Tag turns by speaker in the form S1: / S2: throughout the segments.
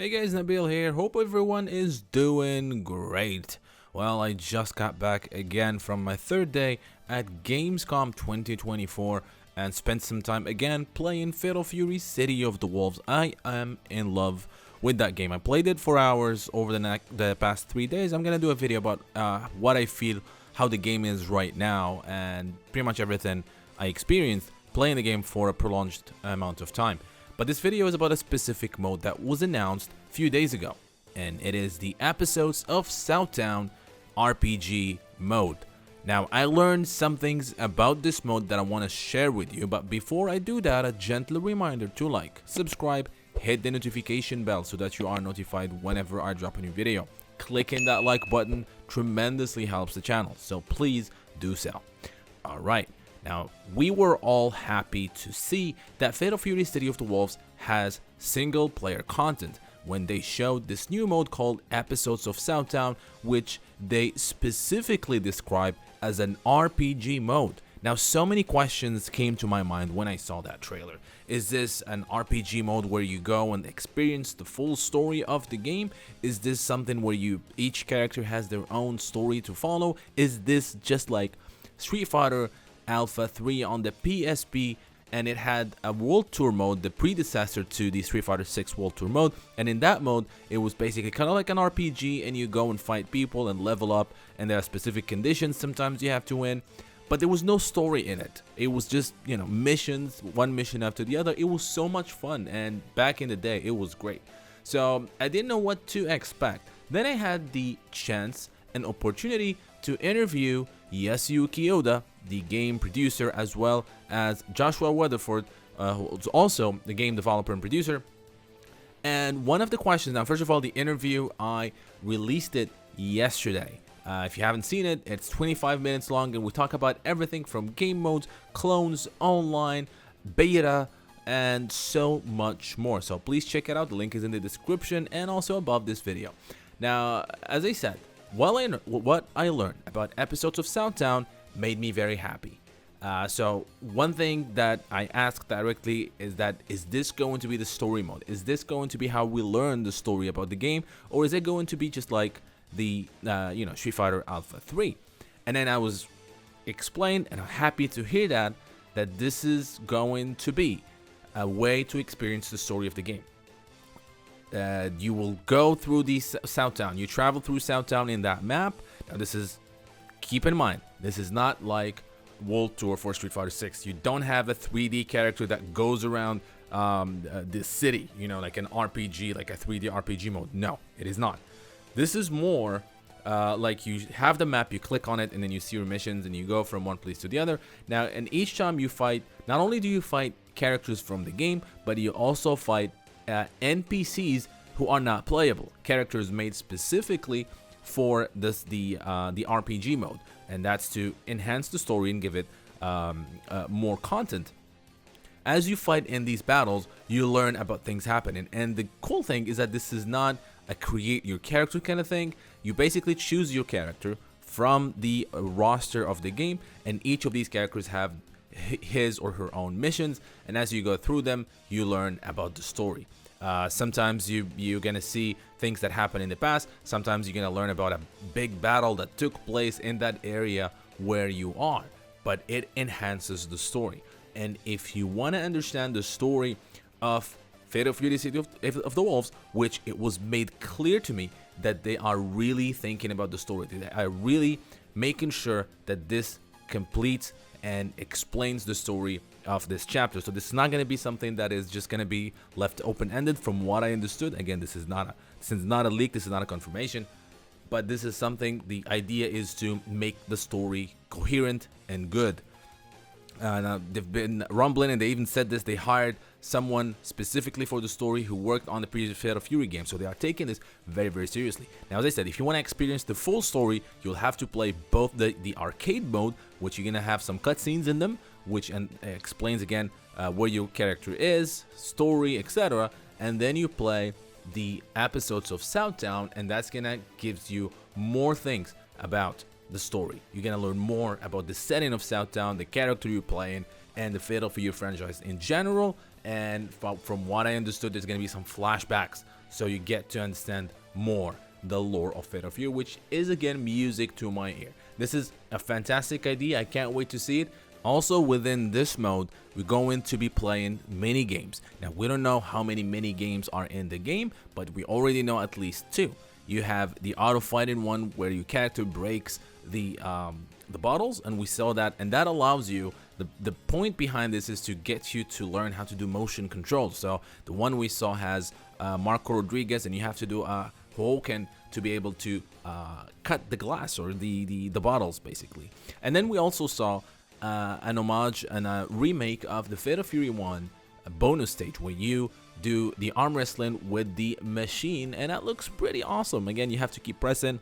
S1: Hey guys, Nabil here. Hope everyone is doing great. Well, I just got back again from my third day at Gamescom 2024 and spent some time again playing Fatal Fury City of the Wolves. I am in love with that game. I played it for hours over the past 3 days. I'm gonna do a video about what I feel, how the game is right now, and pretty much everything I experienced playing the game for a prolonged amount of time. But this video is about a specific mode that was announced a few days ago, and it is the Episodes of Southtown RPG mode. Now, I learned some things about this mode that I want to share with you, but before I do that, a gentle reminder to like, subscribe, hit the notification bell so that you are notified whenever I drop a new video. Clicking that like button tremendously helps the channel, so please do so. Alright. Now, we were all happy to see that Fatal Fury City of the Wolves has single player content when they showed this new mode called Episodes of Southtown, which they specifically describe as an RPG mode. Now, so many questions came to my mind when I saw that trailer. Is this an RPG mode where you go and experience the full story of the game? Is this something where each character has their own story to follow? Is this just like Street Fighter Alpha 3 on the PSP, and it had a World Tour mode, the predecessor to the Street Fighter 6 World Tour mode, and in that mode it was basically kind of like an RPG, and you go and fight people and level up, and there are specific conditions sometimes you have to win, but there was no story in it. It was just, missions, one mission after the other. It was so much fun, and back in the day it was great. So I didn't know what to expect. Then I had the chance and opportunity to interview Yasuyuki Oda, the game producer, as well as Joshua Weatherford, who's also the game developer and producer. And one of the questions, now first of all, the interview, I released it yesterday. If you haven't seen it, it's 25 minutes long, and we talk about everything from game modes, clones, online, beta, and so much more. So please check it out. The link is in the description and also above this video. Now, as I said, what I learned about Episodes of Southtown made me very happy. So one thing that I asked directly is this going to be the story mode? Is this going to be how we learn the story about the game? Or is it going to be just like the Street Fighter Alpha 3? And then I was explained, and I'm happy to hear that this is going to be a way to experience the story of the game. You will go through the Southtown. You travel through Southtown in that map. Now, keep in mind, this is not like World Tour for Street Fighter 6. You don't have a 3D character that goes around the city, like an RPG, like a 3D RPG mode. No, it is not. This is more like you have the map, you click on it, and then you see your missions, and you go from one place to the other. Now, and each time you fight, not only do you fight characters from the game, but you also fight NPCs who are not playable, characters made specifically for the RPG mode, and that's to enhance the story and give it more content. As you fight in these battles, you learn about things happening, and the cool thing is that this is not a create your character kind of thing. You basically choose your character from the roster of the game, and each of these characters have his or her own missions, and as you go through them, you learn about the story. Sometimes you're gonna see things that happened in the past. Sometimes you're gonna learn about a big battle that took place in that area where you are, but it enhances the story. And if you want to understand the story of Fatal Fury City of the Wolves, which it was made clear to me that they are really thinking about the story, they are really making sure that this completes and explains the story of this chapter. So this is not going to be something that is just going to be left open-ended. From what I understood, again, this is not a leak, this is not a confirmation, but this is something, the idea is to make the story coherent and good. Now, they've been rumbling, and they even said this, they hired someone specifically for the story who worked on the previous Fatal Fury game, so they are taking this very, very seriously. Now, as I said, if you want to experience the full story, you'll have to play both the arcade mode, which you're going to have some cutscenes in them, which explains again where your character is, story, etc. And then you play the Episodes of Southtown, and that's going to give you more things about the story. You're gonna learn more about the setting of Southtown, the character you're playing, and the Fatal Fury franchise in general, and from what I understood, there's gonna be some flashbacks, so you get to understand more the lore of Fatal Fury, which is again music to my ear. This is a fantastic idea. I can't wait to see it. Also, within this mode, we're going to be playing mini games. Now, we don't know how many mini games are in the game, but we already know at least 2. You have the auto fighting one where your character breaks the bottles, and we saw that, and that allows you, the point behind this is to get you to learn how to do motion control. So the one we saw has Marco Rodriguez, and you have to do a Hoken to be able to cut the glass or the bottles basically. And then we also saw an homage and a remake of the Fatal Fury 1 bonus stage where you do the arm wrestling with the machine, and that looks pretty awesome. Again, you have to keep pressing.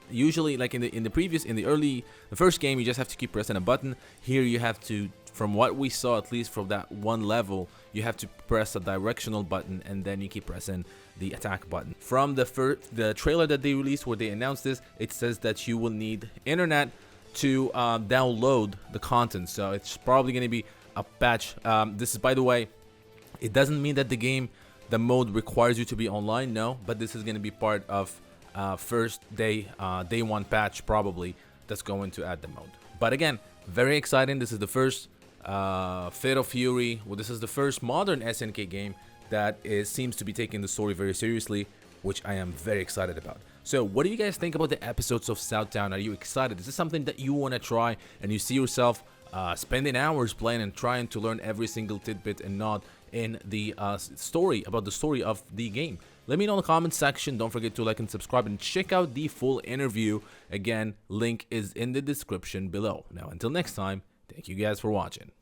S1: Usually, like in the first game, you just have to keep pressing a button. Here you have to, from what we saw, at least from that one level, you have to press a directional button and then you keep pressing the attack button. From the trailer that they released where they announced this, it says that you will need internet to download the content, so it's probably going to be a patch. This is, by the way, it doesn't mean that the mode requires you to be online, no, but this is going to be part of first day 1 patch probably that's going to add the mode. But again, very exciting. This is the first Fatal Fury. Well, this is the first modern SNK game that seems to be taking the story very seriously, which I am very excited about. So what do you guys think about the episodes of Southtown? Are you excited? Is this something that you want to try and you see yourself spending hours playing and trying to learn every single tidbit and not in the story of the game? Let me know in the comment section. Don't forget to like and subscribe and check out the full interview. Again, link is in the description below. Now, until next time, thank you guys for watching.